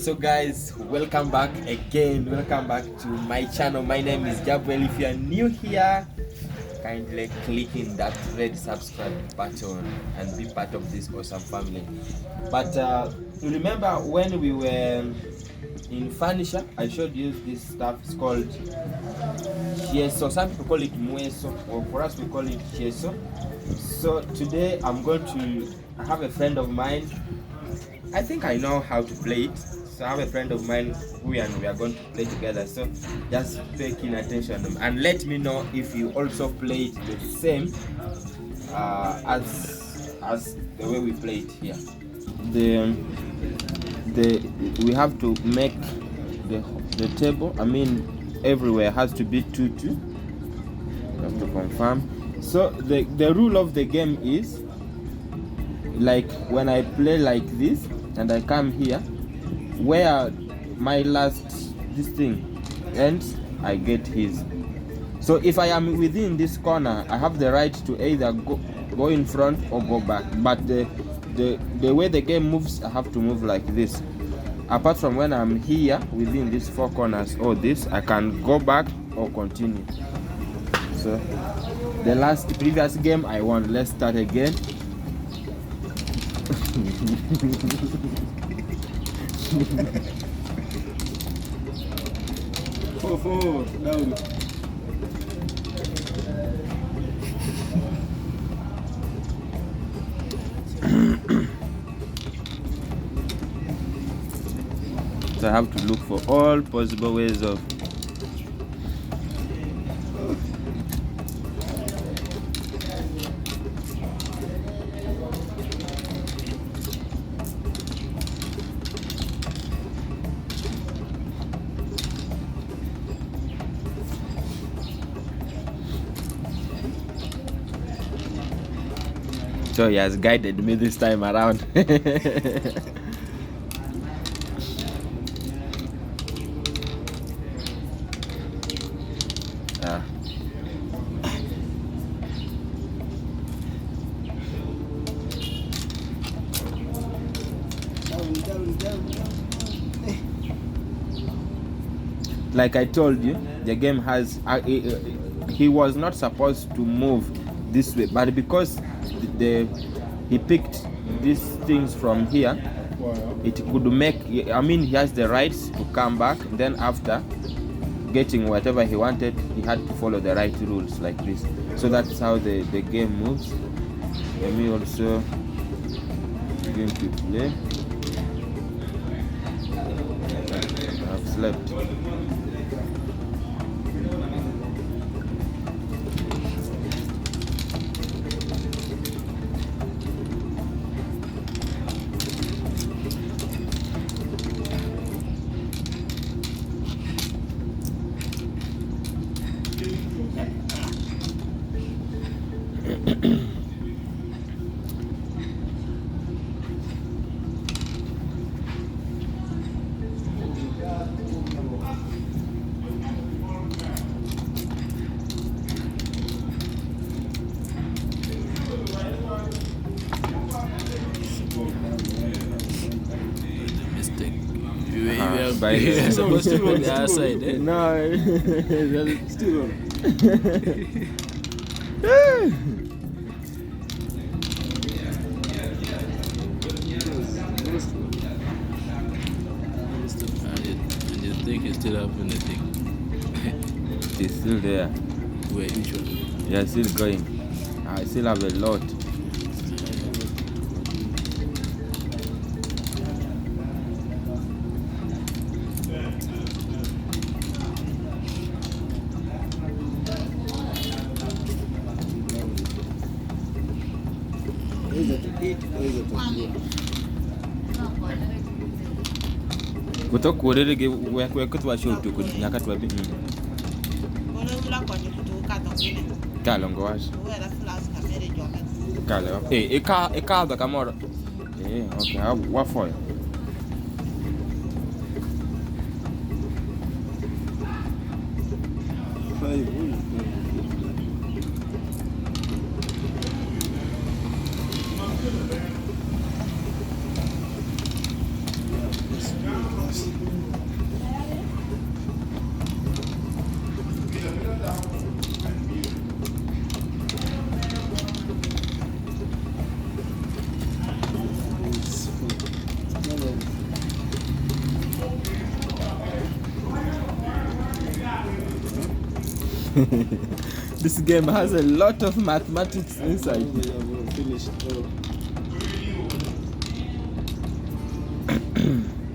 So guys, welcome back again. Welcome back to my channel. My name is Jabwel. If you are new here, kindly click in that red subscribe button and be part of this awesome family. But you remember when we were in furniture, I showed you this stuff. It's called chieso. Some people call it mueso, or for us we call it chieso. So today I'm going to have a friend of mine. I think I know how to play it. So I have a friend of mine we are going to play together. So just pay keen attention and let me know if you also play it the same as the way we play it here. We have to make the table. I mean, everywhere has to be 2-2. You have to confirm. So the rule of the game is, like when I play like this and I come here, where my last this thing ends, I get his. So if I am within this corner, I have the right to either go in front or go back. But the way the game moves, I have to move like this. Apart from when I'm here within these four corners or this, I can go back or continue. So the previous game I won. Let's start again. Down. So I have to look for all possible ways of So he has guided me this time around. Like I told you, the game has he was not supposed to move this way, but because he picked these things from here, it could make, I mean, he has the rights to come back. Then after getting whatever he wanted, he had to follow the right rules like this. So that's how the game moves. Let me also begin to play. I've slept. You're supposed to go on the other side, eh? No, still on. And you think you still have anything? It's still there. Where, which one? Yeah, still going. I still have a lot. Kutoka urege wekutwa shoto kunyakatwa bi. Kalongo wash. Kale. Eka da kamera. Okay, what for? This game has a lot of mathematics inside. We have finished all.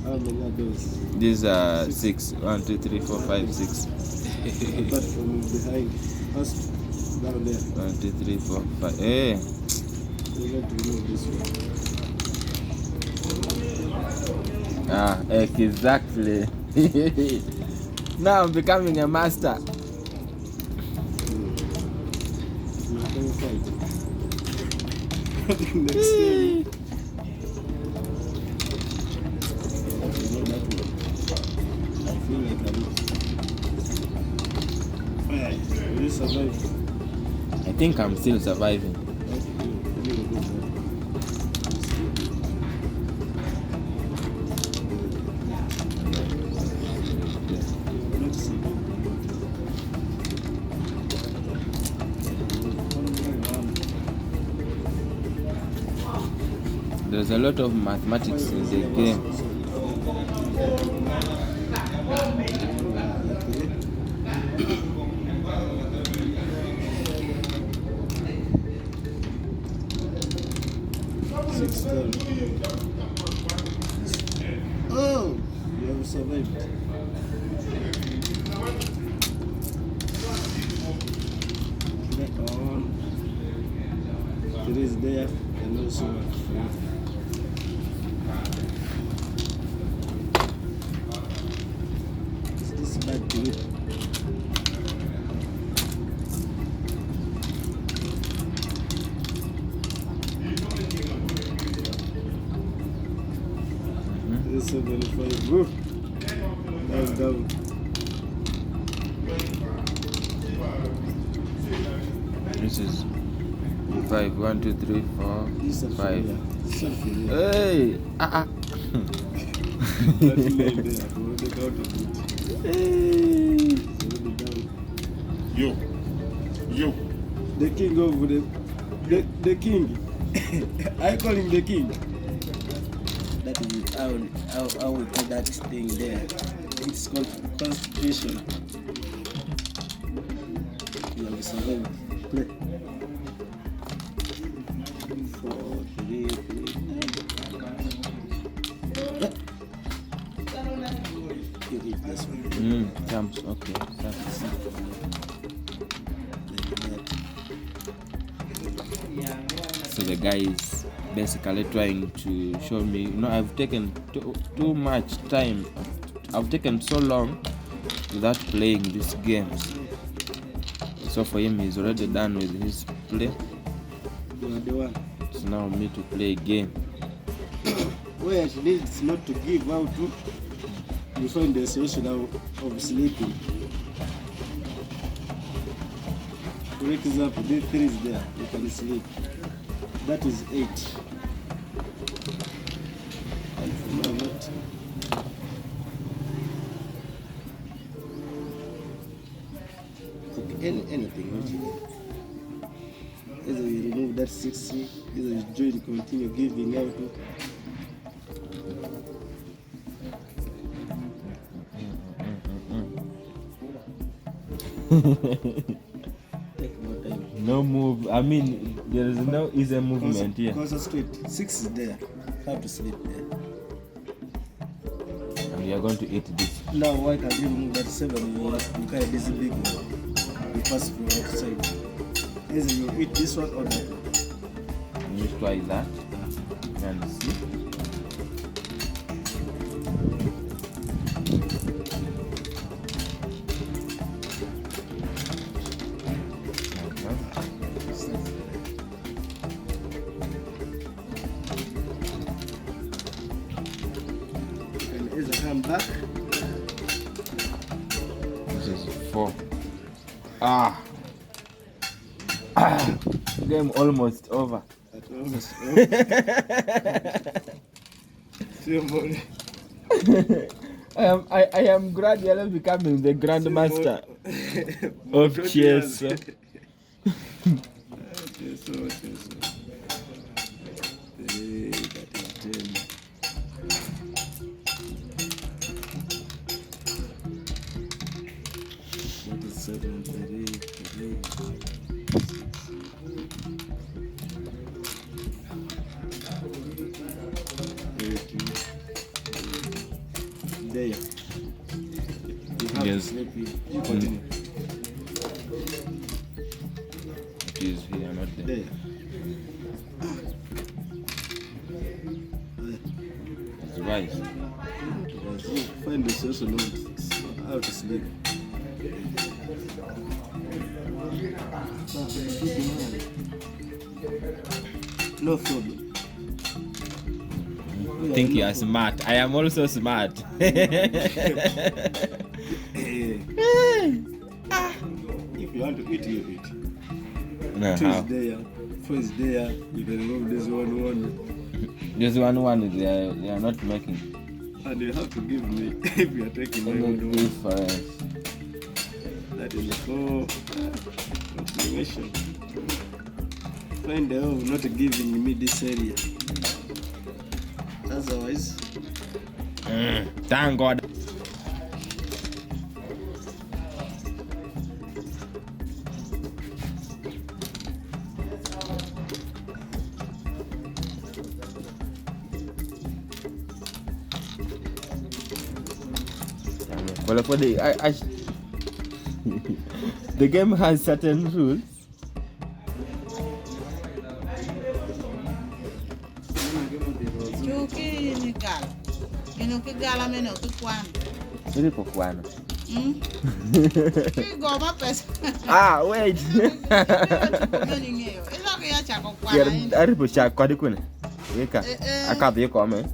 How many are those? These are 6. 1, 2, 3, 4, 5, 6. Apart from behind. First, down there. 1, 2, 3, 4, 5. Hey. We got to remove this one. Ah, exactly. Now I'm becoming a master. Next time. I feel like will you survive? I think I'm still surviving. There's a lot of mathematics in the game. Oh, you have survived. That on. It is there and also is this bad to it? This is 75. Woo. Down. This is 5. 1, 2, 3, 4, These are 5. familiar. Hey! That line there, we already counted it. Hey! It's already down. Yo. The king of the king. I call him the king. That is how we call that thing there. It's called constitution. You have survived. Play. 4, 3, 3. You hit this one. Jumps. Okay. That's so the guy is basically trying to show me. I've taken too much time. I've taken so long without playing these games. So for him, he's already done with his play. You are the one. It's now me to play again. Where it needs not to give out to, you find the solution of sleeping. For example, this 3 is there, you can sleep. That is 8. No, not. Okay, anything. Either you remove that 60, either you join, continue giving out. Take more time. No move. I mean, there is no easy movement here. Concentrate. 6 is there. How to sleep there. And we are going to eat this. Now why can you remove that 7? You carry this big one. You pass from outside. Either you eat this one or that one. You try that and see. And either come back. This is 4. Game almost over. At almost. Few more. I am gradually becoming the grandmaster of chess. Cheso. That is 10. That is 7, 3. there. You have Yes. to sleep here. You continue. It is here, not there. There. It's right. Yes. You find the source of how to sleep. No problem. I think you are smart. I am also smart. If you want to eat, you eat. No, Two how? is there, four is there. You can remove this one, Just one they are not making and you have to give me if you are taking my any own. difference. That is for obligation. Find the home not giving me this area. Otherwise, Thank God. Well, for the the game has certain rules. Chuki ni gala. Ino ki gala meno ki kwan. Really for one. Ki goma pesa. Ah, wait. Meni ngeo. Ilo ki ya chako kwan. Here, I report check kwa dikune. Weka. Akabi ko me.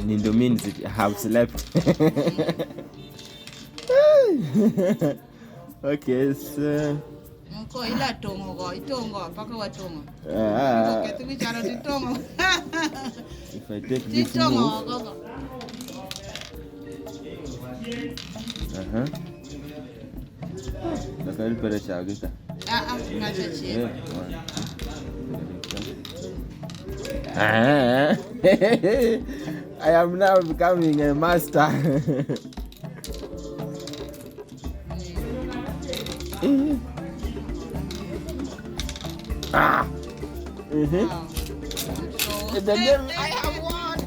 Nindo means it have slept. Okay, so Ko ila tongo go, itongo paka watongo. ah, Ketu bicara di tongo. if I take Di this tongo move, go. Nakali pere chagita. Ngacha chi. Yeah, 1, 2. I am now becoming a master. Ah. So, The game I have won.